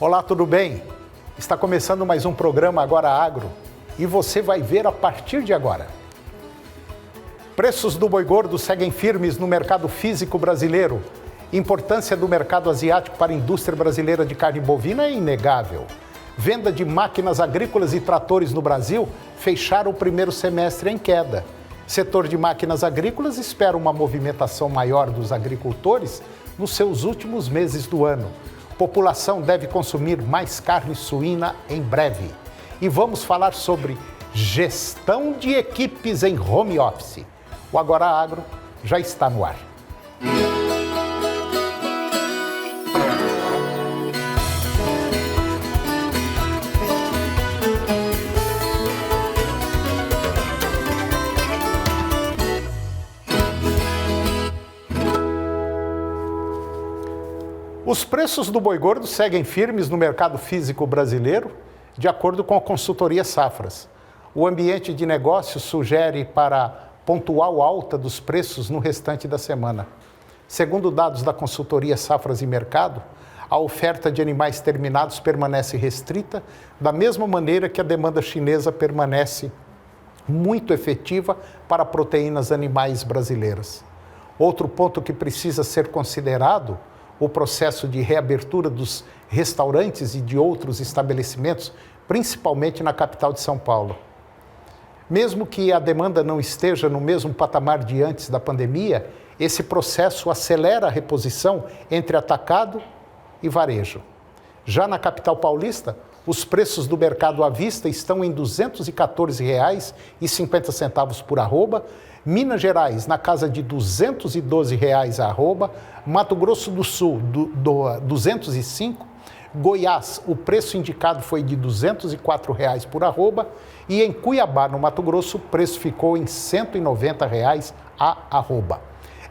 Olá, tudo bem? Está começando mais um programa Agora Agro e você vai ver a partir de agora. Preços do boi gordo seguem firmes no mercado físico brasileiro. Importância do mercado asiático para a indústria brasileira de carne bovina é inegável. Venda de máquinas agrícolas e tratores no Brasil fecharam o primeiro semestre em queda. Setor de máquinas agrícolas espera uma movimentação maior dos agricultores nos seus últimos meses do ano. População deve consumir mais carne suína em breve. E vamos falar sobre gestão de equipes em home office. O Agora Agro já está no ar. Os preços do boi gordo seguem firmes no mercado físico brasileiro, de acordo com a consultoria Safras. O ambiente de negócios sugere para pontual alta dos preços no restante da semana. Segundo dados da consultoria Safras e Mercado, a oferta de animais terminados permanece restrita, da mesma maneira que a demanda chinesa permanece muito efetiva para proteínas animais brasileiras. Outro ponto que precisa ser considerado: o processo de reabertura dos restaurantes e de outros estabelecimentos, principalmente na capital de São Paulo. Mesmo que a demanda não esteja no mesmo patamar de antes da pandemia, esse processo acelera a reposição entre atacado e varejo. Já na capital paulista, os preços do mercado à vista estão em R$ 214,50 por arroba, Minas Gerais na casa de R$ 212 a arroba, Mato Grosso do Sul 205, Goiás o preço indicado foi de R$ 204 por arroba e em Cuiabá, no Mato Grosso, o preço ficou em R$ 190 a arroba.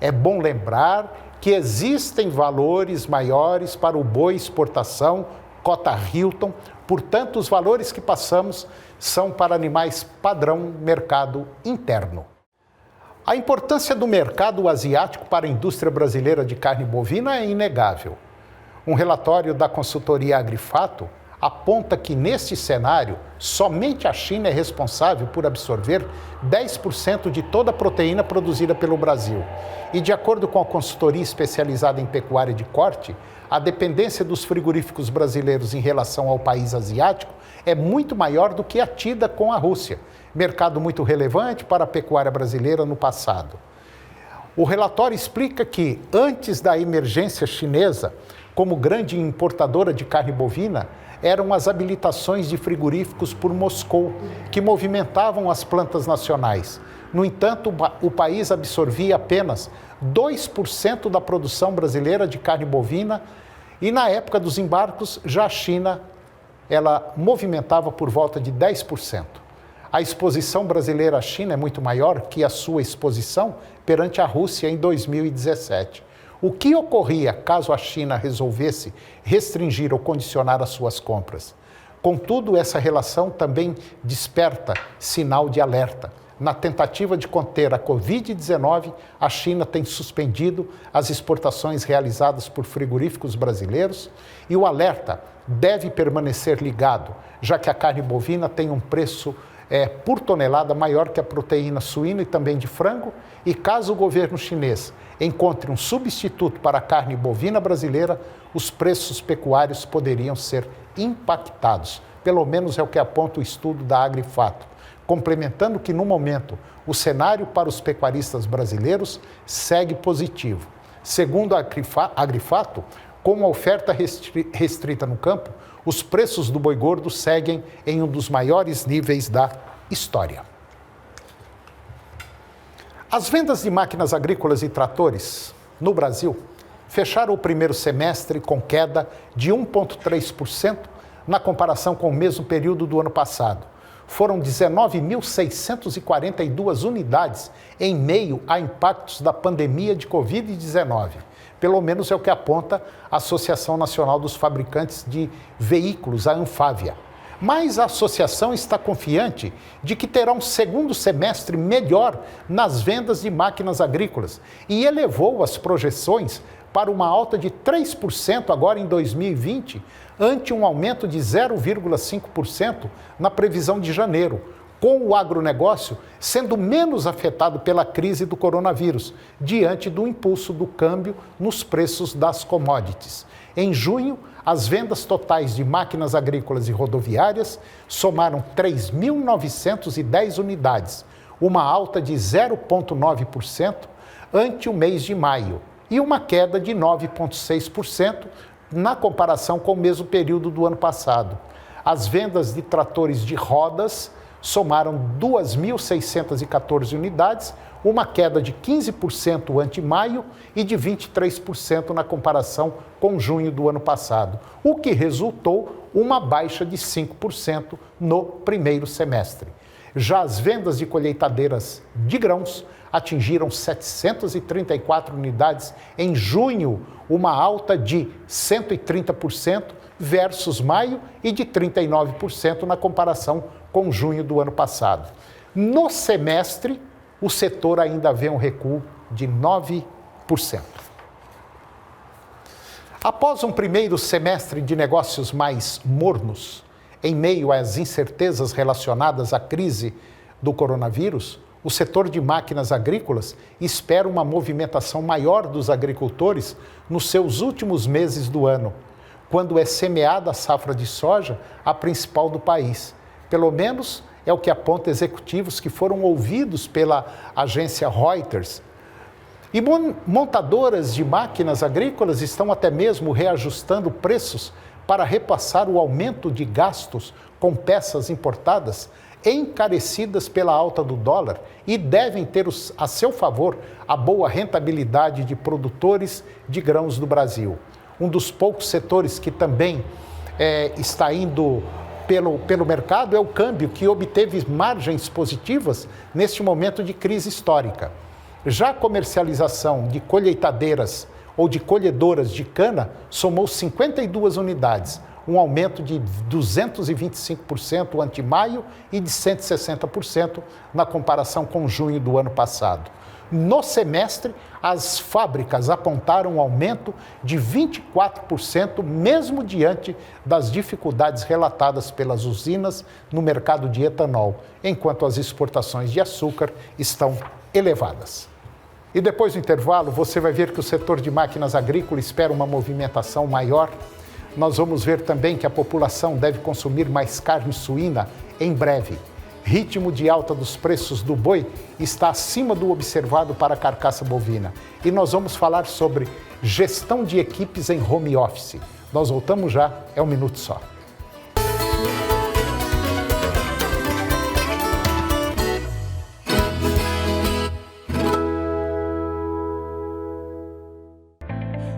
É bom lembrar que existem valores maiores para o boi exportação, cota Hilton, portanto os valores que passamos são para animais padrão mercado interno. A importância do mercado asiático para a indústria brasileira de carne bovina é inegável. Um relatório da consultoria Agrifato aponta que, neste cenário, somente a China é responsável por absorver 10% de toda a proteína produzida pelo Brasil. E, de acordo com a consultoria especializada em pecuária de corte, a dependência dos frigoríficos brasileiros em relação ao país asiático é muito maior do que a tida com a Rússia, mercado muito relevante para a pecuária brasileira no passado. O relatório explica que, antes da emergência chinesa, como grande importadora de carne bovina, eram as habilitações de frigoríficos por Moscou, que movimentavam as plantas nacionais. No entanto, o país absorvia apenas 2% da produção brasileira de carne bovina e, na época dos embarques, já a China ela movimentava por volta de 10%. A exposição brasileira à China é muito maior que a sua exposição perante a Rússia em 2017. O que ocorria caso a China resolvesse restringir ou condicionar as suas compras? Contudo, essa relação também desperta sinal de alerta. Na tentativa de conter a Covid-19, a China tem suspendido as exportações realizadas por frigoríficos brasileiros e o alerta deve permanecer ligado, já que a carne bovina tem um preço por tonelada maior que a proteína suína e também de frango, e caso o governo chinês encontre um substituto para a carne bovina brasileira, os preços pecuários poderiam ser impactados. Pelo menos é o que aponta o estudo da Agrifato, complementando que, no momento, o cenário para os pecuaristas brasileiros segue positivo. Segundo a Agrifato, com a oferta restrita no campo, os preços do boi gordo seguem em um dos maiores níveis da história. As vendas de máquinas agrícolas e tratores no Brasil fecharam o primeiro semestre com queda de 1,3% na comparação com o mesmo período do ano passado. Foram 19.642 unidades em meio a impactos da pandemia de Covid-19. Pelo menos é o que aponta a Associação Nacional dos Fabricantes de Veículos, a Anfávia. Mas a associação está confiante de que terá um segundo semestre melhor nas vendas de máquinas agrícolas e elevou as projeções para uma alta de 3% agora em 2020, ante um aumento de 0,5% na previsão de janeiro, com o agronegócio sendo menos afetado pela crise do coronavírus, diante do impulso do câmbio nos preços das commodities. Em junho, as vendas totais de máquinas agrícolas e rodoviárias somaram 3.910 unidades, uma alta de 0,9% ante o mês de maio e uma queda de 9,6% na comparação com o mesmo período do ano passado. As vendas de tratores de rodas somaram 2.614 unidades, uma queda de 15% ante maio e de 23% na comparação com junho do ano passado, o que resultou uma baixa de 5% no primeiro semestre. Já as vendas de colheitadeiras de grãos atingiram 734 unidades em junho, uma alta de 130% versus maio e de 39% na comparação com junho do ano passado. No semestre, o setor ainda vê um recuo de 9%. Após um primeiro semestre de negócios mais mornos, em meio às incertezas relacionadas à crise do coronavírus, o setor de máquinas agrícolas espera uma movimentação maior dos agricultores nos seus últimos meses do ano, quando é semeada a safra de soja, a principal do país. Pelo menos é o que aponta executivos que foram ouvidos pela agência Reuters. E montadoras de máquinas agrícolas estão até mesmo reajustando preços para repassar o aumento de gastos com peças importadas, encarecidas pela alta do dólar, e devem ter a seu favor a boa rentabilidade de produtores de grãos do Brasil. Um dos poucos setores que também está indo pelo mercado é o câmbio, que obteve margens positivas neste momento de crise histórica. Já a comercialização de colheitadeiras ou de colhedoras de cana somou 52 unidades, um aumento de 225% ante maio e de 160% na comparação com junho do ano passado. No semestre, as fábricas apontaram um aumento de 24%, mesmo diante das dificuldades relatadas pelas usinas no mercado de etanol, enquanto as exportações de açúcar estão elevadas. E depois do intervalo, você vai ver que o setor de máquinas agrícolas espera uma movimentação maior. Nós vamos ver também que a população deve consumir mais carne suína em breve. Ritmo de alta dos preços do boi está acima do observado para a carcaça bovina. E nós vamos falar sobre gestão de equipes em home office. Nós voltamos já, é um minuto só.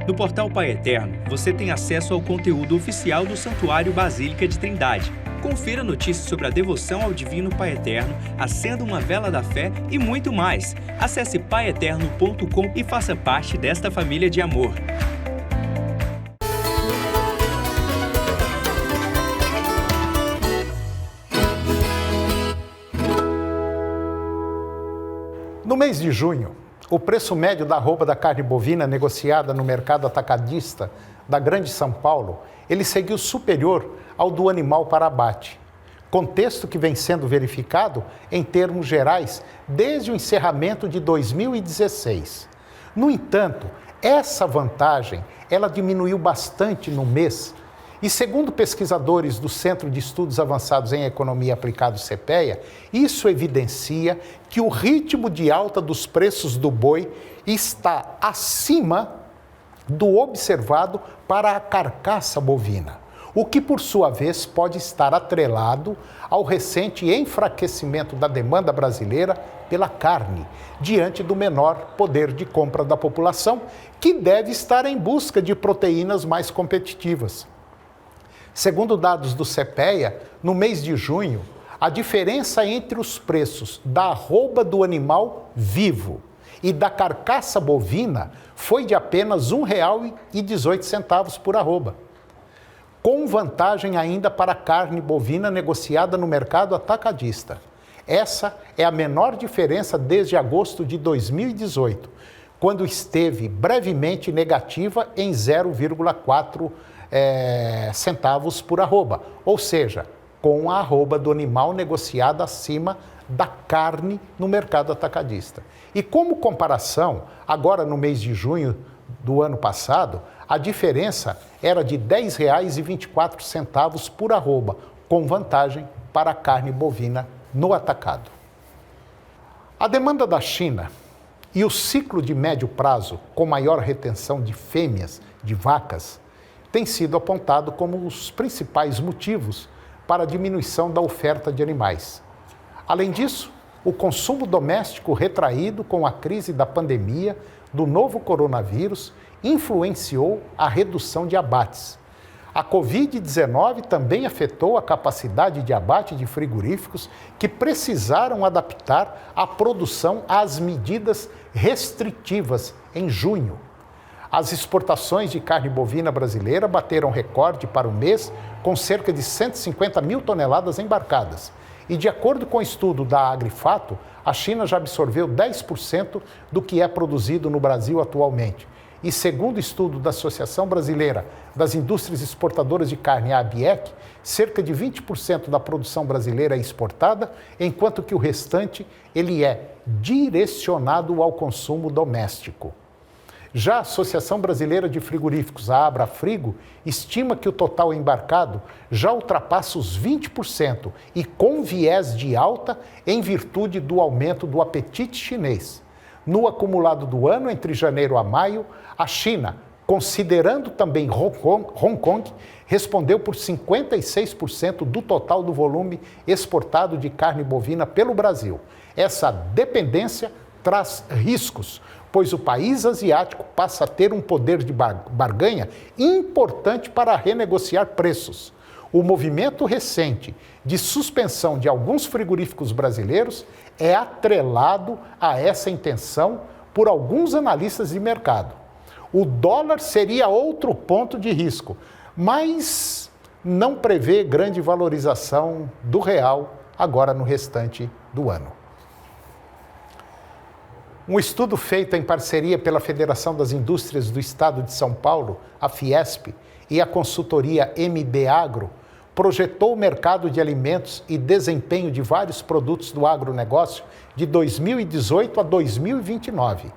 No portal Pai Eterno, você tem acesso ao conteúdo oficial do Santuário Basílica de Trindade. Confira notícias sobre a devoção ao Divino Pai Eterno, acenda uma vela da fé e muito mais. Acesse paieterno.com e faça parte desta família de amor. No mês de junho, o preço médio da arroba da carne bovina negociada no mercado atacadista da Grande São Paulo, ele seguiu superior ao do animal para abate, contexto que vem sendo verificado em termos gerais desde o encerramento de 2016. No entanto, essa vantagem ela diminuiu bastante no mês e, segundo pesquisadores do Centro de Estudos Avançados em Economia Aplicada, CPEA, isso evidencia que o ritmo de alta dos preços do boi está acima do observado para a carcaça bovina, o que, por sua vez, pode estar atrelado ao recente enfraquecimento da demanda brasileira pela carne, diante do menor poder de compra da população, que deve estar em busca de proteínas mais competitivas. Segundo dados do CPEA, no mês de junho, a diferença entre os preços da arroba do animal vivo e da carcaça bovina foi de apenas R$ 1,18 por arroba, com vantagem ainda para a carne bovina negociada no mercado atacadista. Essa é a menor diferença desde agosto de 2018, quando esteve brevemente negativa em 0,4 centavos por arroba, ou seja, com a arroba do animal negociada acima da carne no mercado atacadista. E como comparação, agora no mês de junho do ano passado, a diferença era de R$ 10,24 por arroba, com vantagem para a carne bovina no atacado. A demanda da China e o ciclo de médio prazo com maior retenção de fêmeas de vacas tem sido apontado como os principais motivos para a diminuição da oferta de animais. Além disso, o consumo doméstico retraído com a crise da pandemia do novo coronavírus influenciou a redução de abates. A Covid-19 também afetou a capacidade de abate de frigoríficos que precisaram adaptar a produção às medidas restritivas em junho. As exportações de carne bovina brasileira bateram recorde para o mês, com cerca de 150 mil toneladas embarcadas. E de acordo com o estudo da Agrifato, a China já absorveu 10% do que é produzido no Brasil atualmente. E segundo o estudo da Associação Brasileira das Indústrias Exportadoras de Carne, a ABIEC, cerca de 20% da produção brasileira é exportada, enquanto que o restante ele é direcionado ao consumo doméstico. Já a Associação Brasileira de Frigoríficos, a Abrafrigo, estima que o total embarcado já ultrapassa os 20% e com viés de alta em virtude do aumento do apetite chinês. No acumulado do ano, entre janeiro a maio, a China, considerando também Hong Kong, respondeu por 56% do total do volume exportado de carne bovina pelo Brasil. Essa dependência traz riscos, pois o país asiático passa a ter um poder de barganha importante para renegociar preços. O movimento recente de suspensão de alguns frigoríficos brasileiros é atrelado a essa intenção por alguns analistas de mercado. O dólar seria outro ponto de risco, mas não prevê grande valorização do real agora no restante do ano. Um estudo feito em parceria pela Federação das Indústrias do Estado de São Paulo, a Fiesp, e a consultoria MB Agro, projetou o mercado de alimentos e desempenho de vários produtos do agronegócio de 2018 a 2029.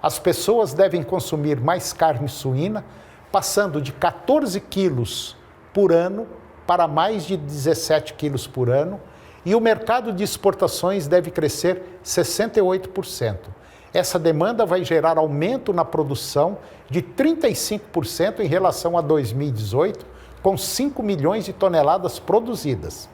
As pessoas devem consumir mais carne suína, passando de 14 quilos por ano para mais de 17 quilos por ano, e o mercado de exportações deve crescer 68%. Essa demanda vai gerar aumento na produção de 35% em relação a 2018, com 5 milhões de toneladas produzidas.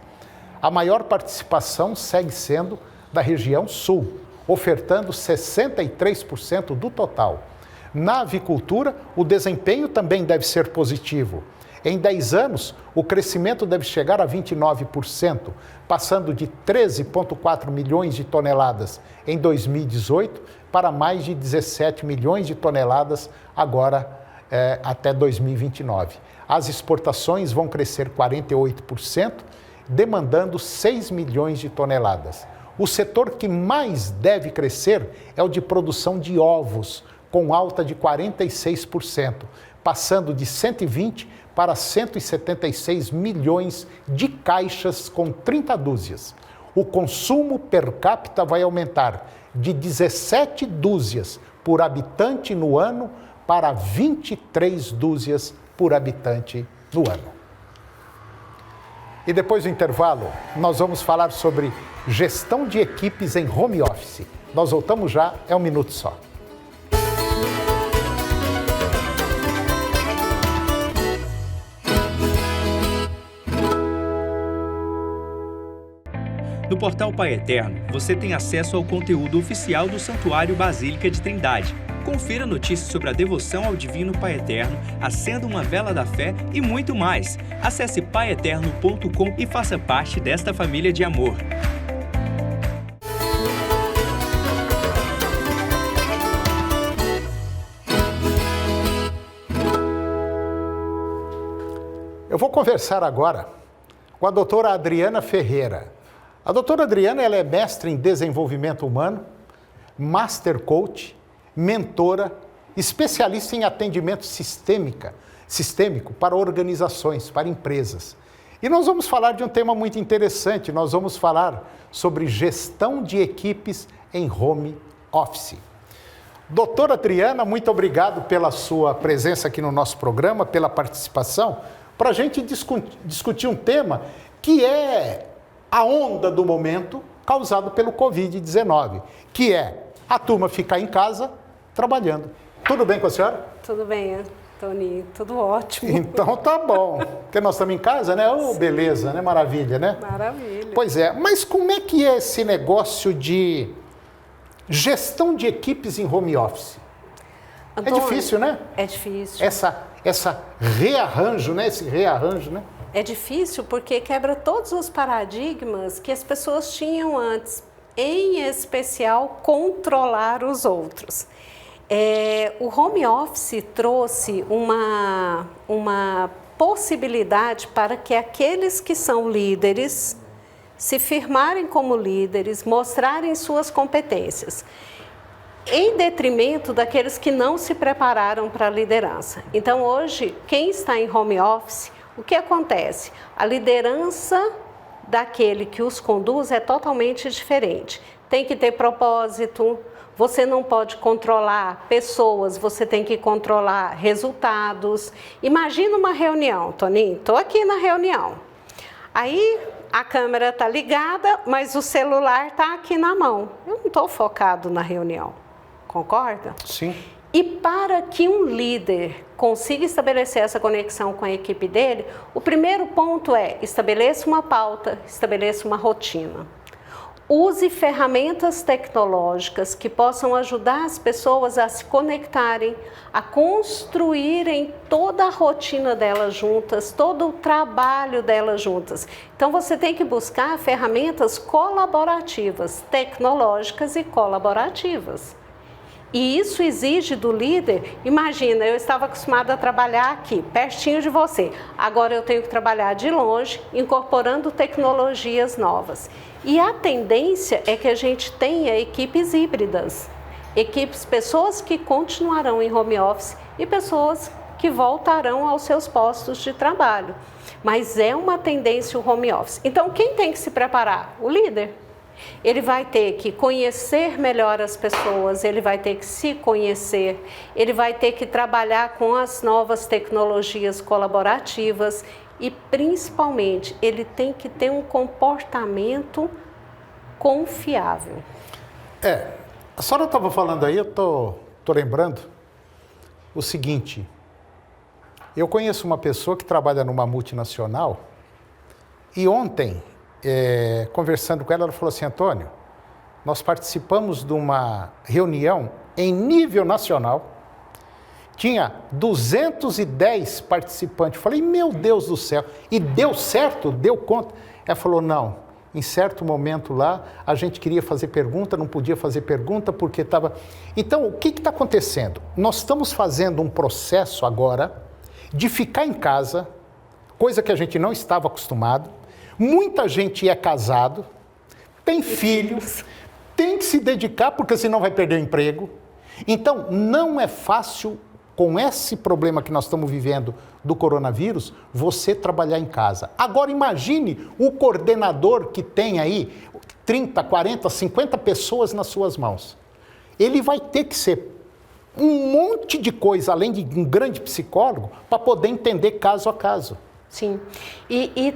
A maior participação segue sendo da região sul, ofertando 63% do total. Na avicultura, o desempenho também deve ser positivo. Em 10 anos, o crescimento deve chegar a 29%, passando de 13,4 milhões de toneladas em 2018 para mais de 17 milhões de toneladas agora até 2029. As exportações vão crescer 48%, demandando 6 milhões de toneladas. O setor que mais deve crescer é o de produção de ovos, com alta de 46%, passando de 120 para 176 milhões de caixas com 30 dúzias. O consumo per capita vai aumentar de 17 dúzias por habitante no ano para 23 dúzias por habitante no ano. E depois do intervalo, nós vamos falar sobre gestão de equipes em home office. Nós voltamos já, é um minuto só. No portal Pai Eterno, você tem acesso ao conteúdo oficial do Santuário Basílica de Trindade. Confira notícias sobre a devoção ao Divino Pai Eterno, acenda uma vela da fé e muito mais. Acesse paieterno.com e faça parte desta família de amor. Eu vou conversar agora com a doutora Adriana Ferreira. A doutora Adriana ela é mestre em desenvolvimento humano, master coach, mentora, especialista em atendimento sistêmico para organizações, para empresas. E nós vamos falar de um tema muito interessante, nós vamos falar sobre gestão de equipes em home office. Doutora Adriana, muito obrigado pela sua presença aqui no nosso programa, pela participação, para a gente discutir um tema que é a onda do momento causado pelo Covid-19, que é a turma ficar em casa trabalhando. Tudo bem com a senhora? Tudo bem, Tony, tudo ótimo. Então tá bom, porque nós estamos em casa, né? Oh, beleza, né? Maravilha, né? Maravilha. Pois é, mas como é que é esse negócio de gestão de equipes em home office? Antônio, é difícil, né? É difícil. Esse rearranjo, né? É difícil porque quebra todos os paradigmas que as pessoas tinham antes, em especial controlar os outros. O home office trouxe uma possibilidade para que aqueles que são líderes se firmarem como líderes, mostrarem suas competências, em detrimento daqueles que não se prepararam para a liderança. Então, hoje, quem está em home office, o que acontece? A liderança daquele que os conduz é totalmente diferente. Tem que ter propósito, você não pode controlar pessoas, você tem que controlar resultados. Imagina uma reunião, Toninho, estou aqui na reunião. Aí a câmera está ligada, mas o celular está aqui na mão. Eu não estou focado na reunião, concorda? Sim. E para que um líder consiga estabelecer essa conexão com a equipe dele, o primeiro ponto é estabeleça uma pauta, estabeleça uma rotina. Use ferramentas tecnológicas que possam ajudar as pessoas a se conectarem, a construírem toda a rotina delas juntas, todo o trabalho delas juntas. Então, você tem que buscar ferramentas colaborativas, tecnológicas e colaborativas. E isso exige do líder, imagina, eu estava acostumada a trabalhar aqui, pertinho de você. Agora eu tenho que trabalhar de longe, incorporando tecnologias novas. E a tendência é que a gente tenha equipes híbridas. Pessoas que continuarão em home office e pessoas que voltarão aos seus postos de trabalho. Mas é uma tendência o home office. Então, quem tem que se preparar? O líder. Ele vai ter que conhecer melhor as pessoas, ele vai ter que se conhecer, ele vai ter que trabalhar com as novas tecnologias colaborativas e, principalmente, ele tem que ter um comportamento confiável. A senhora estava falando aí, eu tô lembrando o seguinte, eu conheço uma pessoa que trabalha numa multinacional e ontem, conversando com ela, ela falou assim, Antônio, nós participamos de uma reunião em nível nacional, tinha 210 participantes. Eu falei, meu Deus do céu, e deu certo? Deu conta? Ela falou, não, em certo momento lá, a gente queria fazer pergunta, não podia fazer pergunta porque estava... Então, o que está acontecendo? Nós estamos fazendo um processo agora de ficar em casa, coisa que a gente não estava acostumado. Muita gente é casado, tem filhos, tem que se dedicar porque senão vai perder o emprego. Então, não é fácil, com esse problema que nós estamos vivendo do coronavírus, você trabalhar em casa. Agora, imagine o coordenador que tem aí 30, 40, 50 pessoas nas suas mãos. Ele vai ter que ser um monte de coisa, além de um grande psicólogo, para poder entender caso a caso. Sim, e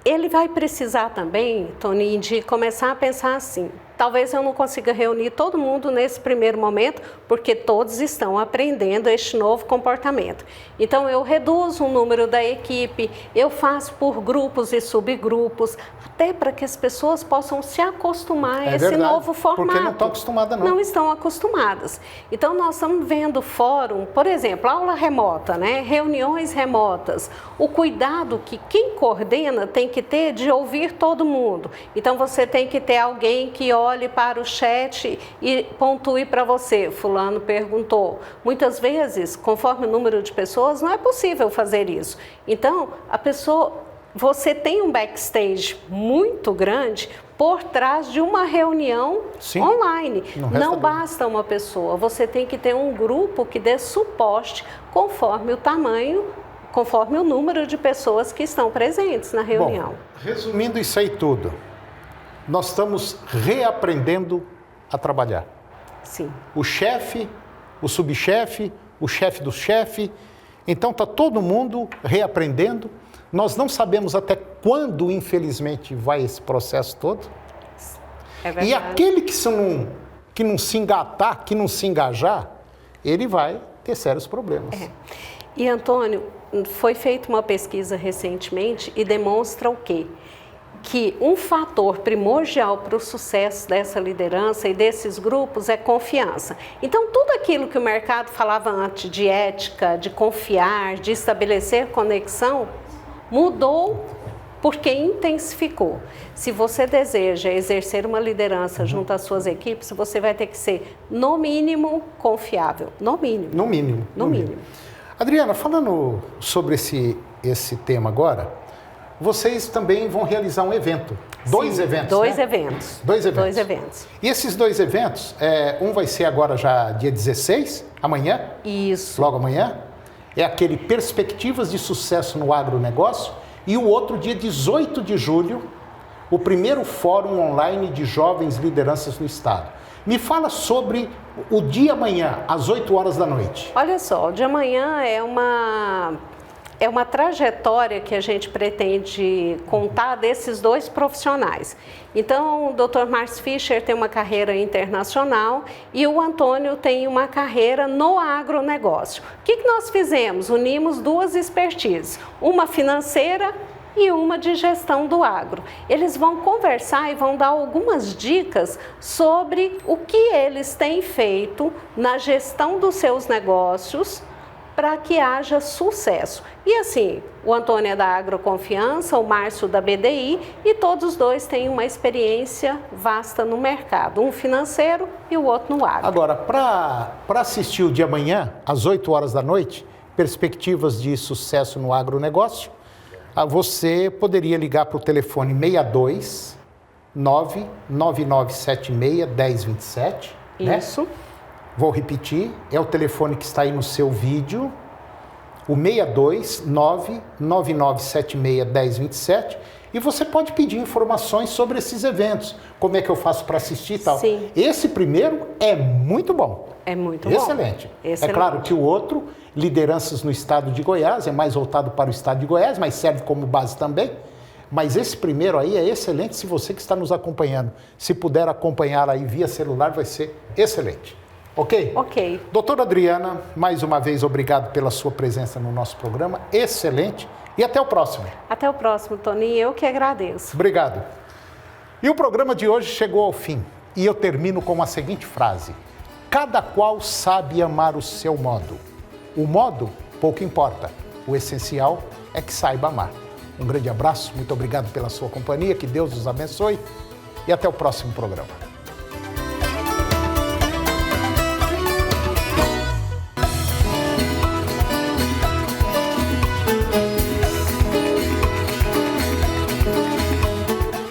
ele vai precisar também, Tony, de começar a pensar assim, talvez eu não consiga reunir todo mundo nesse primeiro momento, porque todos estão aprendendo este novo comportamento. Então, eu reduzo o número da equipe, eu faço por grupos e subgrupos, até para que as pessoas possam se acostumar a esse novo formato. Porque não estão acostumadas, não. Não estão acostumadas. Então, nós estamos vendo fórum, por exemplo, aula remota, né? Reuniões remotas. O cuidado que quem coordena tem que ter de ouvir todo mundo. Então, você tem que ter alguém que olhe para o chat e pontue para você. Fulano perguntou. Muitas vezes, conforme o número de pessoas, não é possível fazer isso. Então, você tem um backstage muito grande por trás de uma reunião Sim. online. Não dúvida. basta uma pessoa, você tem que ter um grupo que dê suporte conforme o tamanho, conforme o número de pessoas que estão presentes na reunião. Bom, resumindo isso aí tudo, nós estamos reaprendendo a trabalhar. Sim. O chefe, o subchefe, o chefe do chefe. Então está todo mundo reaprendendo. Nós não sabemos até quando, infelizmente, vai esse processo todo. É verdade. E aquele que não se engatar, que não se engajar, ele vai ter sérios problemas. E, Antônio, foi feita uma pesquisa recentemente e demonstra o quê? Que um fator primordial para o sucesso dessa liderança e desses grupos é confiança. Então, tudo aquilo que o mercado falava antes de ética, de confiar, de estabelecer conexão, mudou porque intensificou. Se você deseja exercer uma liderança junto às suas equipes, você vai ter que ser, no mínimo, confiável. No mínimo. No mínimo. No mínimo. Adriana, falando sobre esse tema agora, vocês também vão realizar um evento. Dois eventos, Dois né? eventos. Dois eventos. Dois eventos. E esses dois eventos, um vai ser agora já dia 16, amanhã. Isso. Logo amanhã. É aquele Perspectivas de Sucesso no Agronegócio. E o outro dia 18 de julho, o primeiro Fórum Online de Jovens Lideranças no Estado. Me fala sobre o dia amanhã, às 8 horas da noite. Olha só, o de amanhã é uma trajetória que a gente pretende contar desses dois profissionais. Então, o Dr. Márcio Fischer tem uma carreira internacional e o Antônio tem uma carreira no agronegócio. O que nós fizemos? Unimos duas expertises, uma financeira e uma de gestão do agro. Eles vão conversar e vão dar algumas dicas sobre o que eles têm feito na gestão dos seus negócios para que haja sucesso. E assim, o Antônio é da Agroconfiança, o Márcio da BDI, e todos os dois têm uma experiência vasta no mercado, um financeiro e o outro no agro. Agora, para assistir o de amanhã, às 8 horas da noite, Perspectivas de Sucesso no Agronegócio, você poderia ligar para o telefone 62 99976 1027. Isso. Né? Vou repetir, é o telefone que está aí no seu vídeo, o 62 99976 1027, e você pode pedir informações sobre esses eventos, como é que eu faço para assistir e tal. Sim. Esse primeiro é muito bom. É muito bom. Excelente. Excelente. É claro que o outro, Lideranças no Estado de Goiás, é mais voltado para o Estado de Goiás, mas serve como base também. Mas esse primeiro aí é excelente, se você que está nos acompanhando, se puder acompanhar aí via celular, vai ser excelente. Ok? Ok. Doutora Adriana, mais uma vez, obrigado pela sua presença no nosso programa. Excelente. E até o próximo. Até o próximo, Toninho. Eu que agradeço. Obrigado. E o programa de hoje chegou ao fim. E eu termino com a seguinte frase. Cada qual sabe amar o seu modo. O modo, pouco importa. O essencial é que saiba amar. Um grande abraço, muito obrigado pela sua companhia, que Deus os abençoe e até o próximo programa.